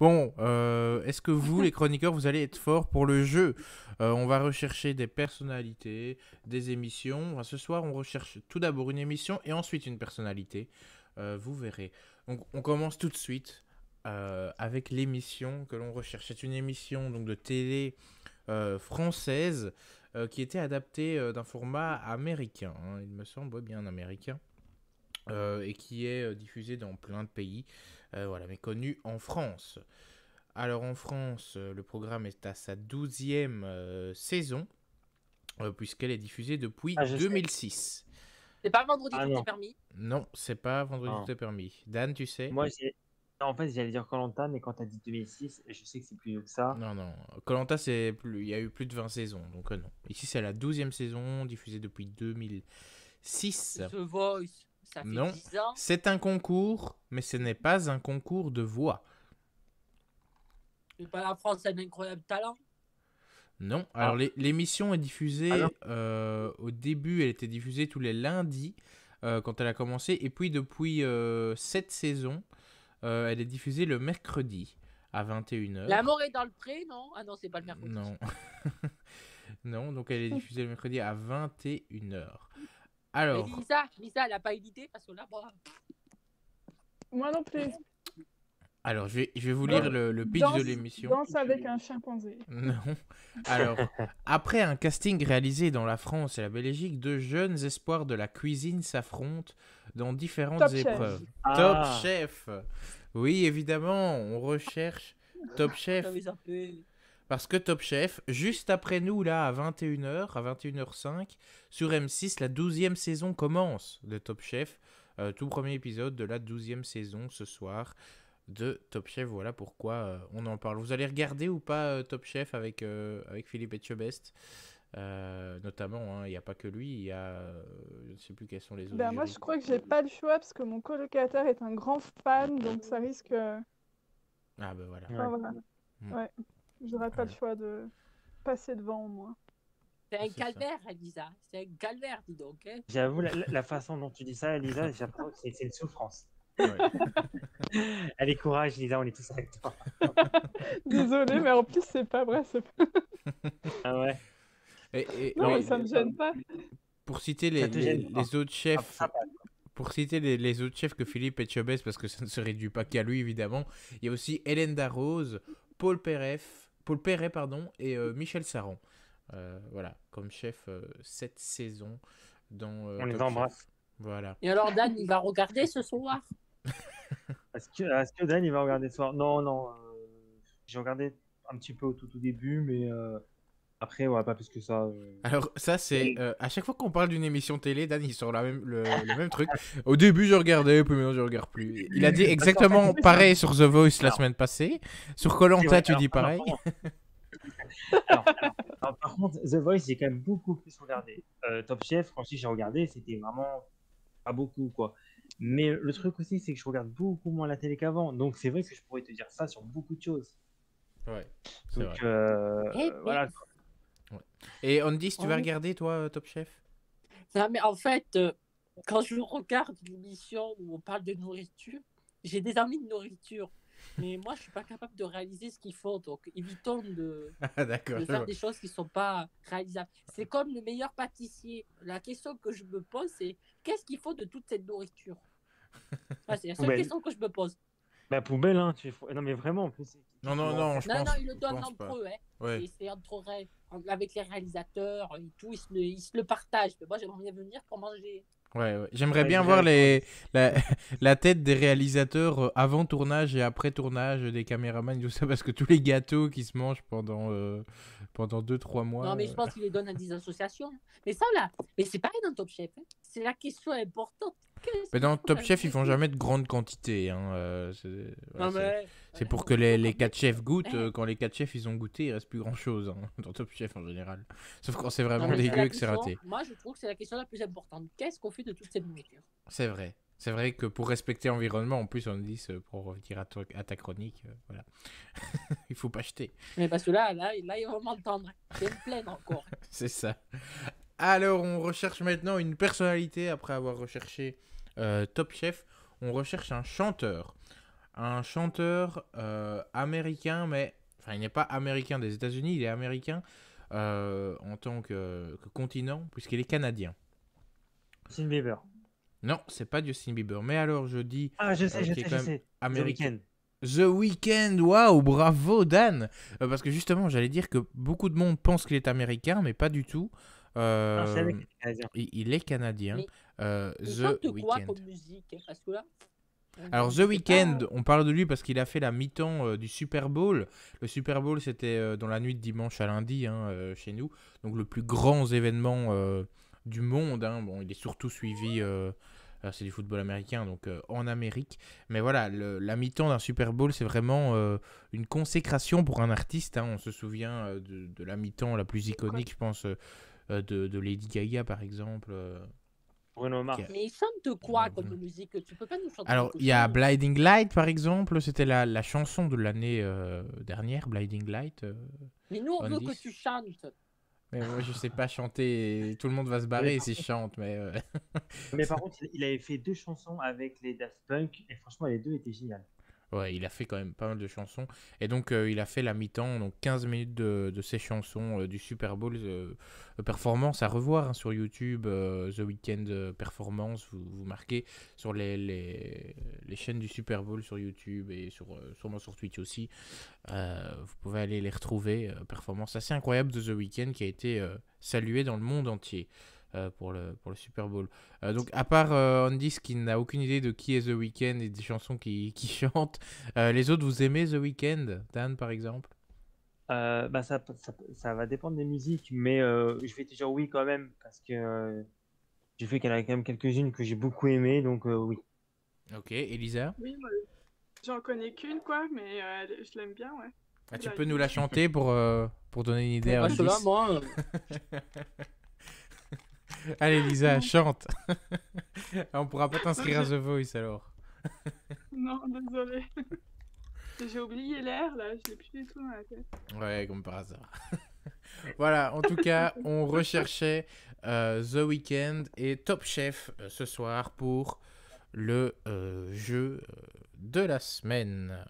Bon, est-ce que vous, les chroniqueurs, vous allez être forts pour le jeu? On va rechercher des personnalités, des émissions. Enfin, ce soir, on recherche tout d'abord une émission et ensuite une personnalité. Vous verrez. Donc, on commence tout de suite avec l'émission que l'on recherche. C'est une émission donc, de télé française qui était adaptée d'un format américain, hein, il me semble, ouais, bien américain, et qui est diffusée dans plein de pays, voilà, mais connu en France. Alors en France, le programme est à sa 12e saison, puisqu'elle est diffusée depuis Ah, je sais. 2006. C'est pas vendredi Ah tout est non. permis. Non, c'est pas Vendredi Non. tout est permis. Dan, tu sais? Moi, en fait, j'allais dire koh, mais quand t'as dit 2006, je sais que c'est plus vieux que ça. Non, non. koh c'est plus... il y a eu plus de 20 saisons, donc non. Ici, c'est la 12e saison, diffusée depuis 2006. The Voice, ça fait Non, 10 ans. c'est un concours, mais ce n'est pas un concours de voix. C'est pas la France a un incroyable talent. Non, alors l'émission est diffusée, au début elle était diffusée tous les lundis quand elle a commencé, et puis depuis cette saison, elle est diffusée le mercredi à 21h. L'amour est dans le pré, non? Ah non, c'est pas le mercredi. Non. Non, donc elle est diffusée le mercredi à 21h. Alors, Lisa, elle a pas une idée parce que là, bon, Moi non plus. alors je vais vous lire le pitch de l'émission. Danse avec un chimpanzé. Non. Alors, après un casting réalisé dans la France et la Belgique, deux jeunes espoirs de la cuisine s'affrontent dans différentes Top Chef. épreuves. Ah. Top Chef. Oui, évidemment, on recherche Top Chef. j'avais zappé. Parce que Top Chef, juste après nous, là, à 21h, à 21h05, sur M6, la 12e saison commence de Top Chef. Tout premier épisode de la 12e saison ce soir de Top Chef. Voilà pourquoi on en parle. Vous allez regarder ou pas Top Chef avec Philippe Etchebest notamment, il n'y a pas que lui, il y a... je ne sais plus quels sont les autres. Moi, je crois que j'ai pas le choix parce que mon colocataire est un grand fan, donc ça risque... Ah ben voilà. Enfin, voilà. Ouais. J'aurais pas le Ouais. choix de passer devant, moi. C'est un C'est calvaire, Elisa. C'est un calvaire, dis donc. Hein. J'avoue, la façon dont tu dis ça, Elisa, j'apprends que c'est une souffrance. Ouais. Allez, courage, Elisa, on est tous avec toi. Désolée, mais en plus, c'est pas vrai. Ah ouais. Non, ouais, mais ça me gêne pas. pour citer Ça te gêne pas. les autres chefs, Ah, ça passe. pour citer les autres chefs que Philippe Etchebest, parce que ça ne se réduit pas qu'à lui évidemment, il y a aussi Hélène Darroze, Paul Perret pardon, et Michel Saran. Voilà, comme chef cette saison dans On les Top embrasse. Chef. Voilà. Et alors, Dan, il va regarder ce soir. Est-ce que Dan, il va regarder ce soir? Non, non. J'ai regardé un petit peu au tout début, mais après, ouais, pas plus que ça. Alors ça c'est à chaque fois qu'on parle d'une émission télé, Dan il sort le même truc. Au début je regardais, puis maintenant je regarde plus. Il a dit exactement pareil sur The Voice la semaine passée. Sur koh tu dis pareil. Alors, par contre, The Voice, j'ai quand même beaucoup plus regardé. Top Chef, quand j'ai regardé, c'était vraiment pas beaucoup, quoi. Mais le truc aussi, c'est que je regarde beaucoup moins la télé qu'avant. Donc, c'est vrai que je pourrais te dire ça sur beaucoup de choses. Ouais, c'est Donc, vrai. voilà. Ouais. Et Andy, si tu vas regarder toi Top Chef? Non, mais en fait, quand je regarde l'émission où on parle de nourriture, j'ai des envies de nourriture. Mais moi, je suis pas capable de réaliser ce qu'il faut. Donc, évitons de faire des choses qui sont pas réalisables. C'est comme le meilleur pâtissier. La question que je me pose, c'est qu'est-ce qu'il faut de toute cette nourriture? C'est la seule question que je me pose. La poubelle, hein. Non, mais vraiment, en plus. Non, il le donne entre eux. Hein. Ouais. C'est avec les réalisateurs et tout. Ils se le partagent. Mais moi, j'aimerais bien venir pour manger. Ouais. J'aimerais bien voir la tête des réalisateurs avant tournage et après tournage, des caméramans et tout ça, parce que tous les gâteaux qui se mangent pendant 2-3 mois. Non, mais je pense qu'ils les donnent à des associations. Mais ça, là, mais c'est pareil dans Top Chef. Hein. C'est la question importante. Mais dans Top Chef, ils font jamais de grandes quantités. Hein. C'est pour que les 4 chefs goûtent. Quand les 4 chefs ils ont goûté, il reste plus grand chose dans Top Chef en général. Sauf quand c'est vraiment dégueu que c'est raté. Moi, je trouve que c'est la question la plus importante. Qu'est-ce qu'on fait de toute cette nourriture? C'est vrai. C'est vrai que pour respecter l'environnement, en plus, on dit, pour revenir à ta chronique, voilà. Il faut pas jeter. Mais parce que là, ils vont m'entendre. C'est une plaine encore. C'est ça. Alors, on recherche maintenant une personnalité après avoir recherché Top Chef. On recherche un chanteur. un chanteur américain, mais enfin, il n'est pas américain des États-Unis, il est américain en tant que continent, puisqu'il est canadien. Justin Bieber. Non, c'est pas Justin Bieber, mais alors je dis Ah, je sais, qui est quand je même sais. The américain. Weeknd. The Weeknd, waouh, bravo Dan. Parce que justement, j'allais dire que beaucoup de monde pense qu'il est américain, mais pas du tout. Ah, je savais que c'était canadien. Il est canadien. Mais il The chante quoi Weeknd. comme musique? Parce que là, Alors je The sais Weeknd, pas. on parle de lui parce qu'il a fait la mi-temps du Super Bowl. Le Super Bowl, c'était dans la nuit de dimanche à lundi hein, chez nous. Donc le plus grand événement du monde. Hein. Bon, il est surtout suivi, c'est du football américain, donc en Amérique. Mais voilà, la mi-temps d'un Super Bowl, c'est vraiment une consécration pour un artiste. Hein. On se souvient de la mi-temps la plus iconique, je pense, de Lady Gaga, par exemple. Bruno Mars. qui a- Mais il chante quoi Bruno. comme musique? Tu peux pas nous chanter Alors, quelque il y a chose? Blinding Light, par exemple. C'était la chanson de l'année dernière, Blinding Light. Mais nous, on on veut dit. que tu chantes. Mais moi, je sais pas chanter. Tout le monde va se barrer si je chante. Mais par contre, il avait fait 2 chansons avec les Daft Punk et franchement, les 2 étaient géniales. Ouais, il a fait quand même pas mal de chansons. Et donc, il a fait la mi-temps, donc 15 minutes de ses chansons du Super Bowl. Performance à revoir hein, sur YouTube. The Weeknd Performance, vous marquez sur les chaînes du Super Bowl sur YouTube et sûrement sur Twitch aussi. Vous pouvez aller les retrouver. Performance assez incroyable de The Weeknd qui a été salué dans le monde entier. Pour le Super Bowl. Donc, à part Andis qui n'a aucune idée de qui est The Weeknd et des chansons qu'il chante, les autres, vous aimez The Weeknd? Dan, par exemple? Bah ça va dépendre des musiques, mais je vais te dire oui quand même, parce que j'ai fait qu'il y en a quand même quelques-unes que j'ai beaucoup aimées, donc oui. Ok, Elisa? Oui, moi, j'en connais qu'une, quoi, mais je l'aime bien, ouais. Ah, tu La peux nous vie. la chanter pour donner une idée Mais à parce que là, Andis? moi, Allez, Elisa, Non. chante! On pourra pas t'inscrire à The Voice alors. Non, désolé. J'ai oublié l'air, là, je l'ai plus du tout dans la tête. Ouais, comme par hasard. Voilà, en tout cas, on recherchait The Weeknd et Top Chef ce soir pour le jeu de la semaine.